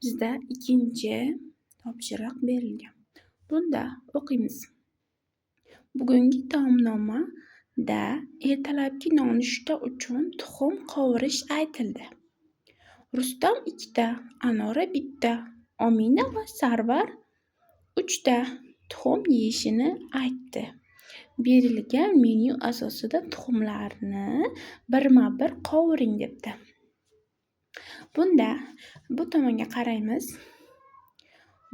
bizda ikkinchi topshiriq berilgan. Bunda o'qiymiz. Bugungi taomnomada ertalabki nonushta uchun tuxum qovurish aytildi. Rustam 2 ta, Anora 1 ta, Omina va Sarvar 3 ta tuxum yeyishini aytdi. Berilgan menyu asosida tuxumlarni birma-bir qovuring debdi. Bunda bu tomonga qaraymiz.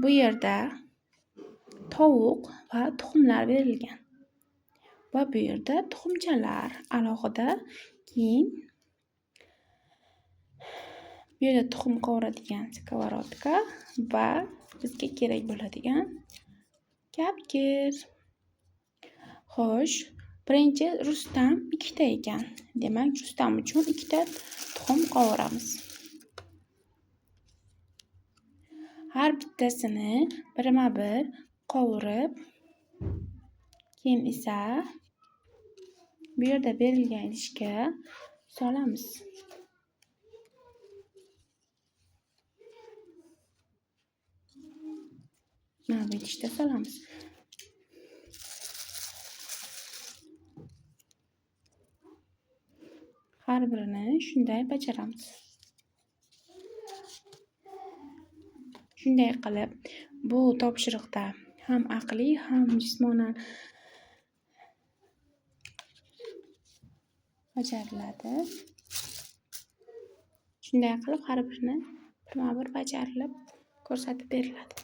Bu yerda tovuq va tuxumlar berilgan. Va bu yerda tuxumchalar alohida, keyin bu yerda tuxum qovuradigan skоворodka va bizga kerak bo'ladigan kapgir. Xo'sh, birinchi Rustam 2 ta ekan. Demak, Rustam uchun 2 ta tuxum qovuramiz. Har bittasini birma-bir qovurib, keyin esa bu yerda berilgan idishga solamiz. Mana bu idishda solamiz. Har birini shunday bajaramiz. Shunday qilib, bu topshiriqda ham aqliy, ham jismonan bajariladi. Shunday qilib har birini birma-bir bajarilib ko'rsatib beriladi.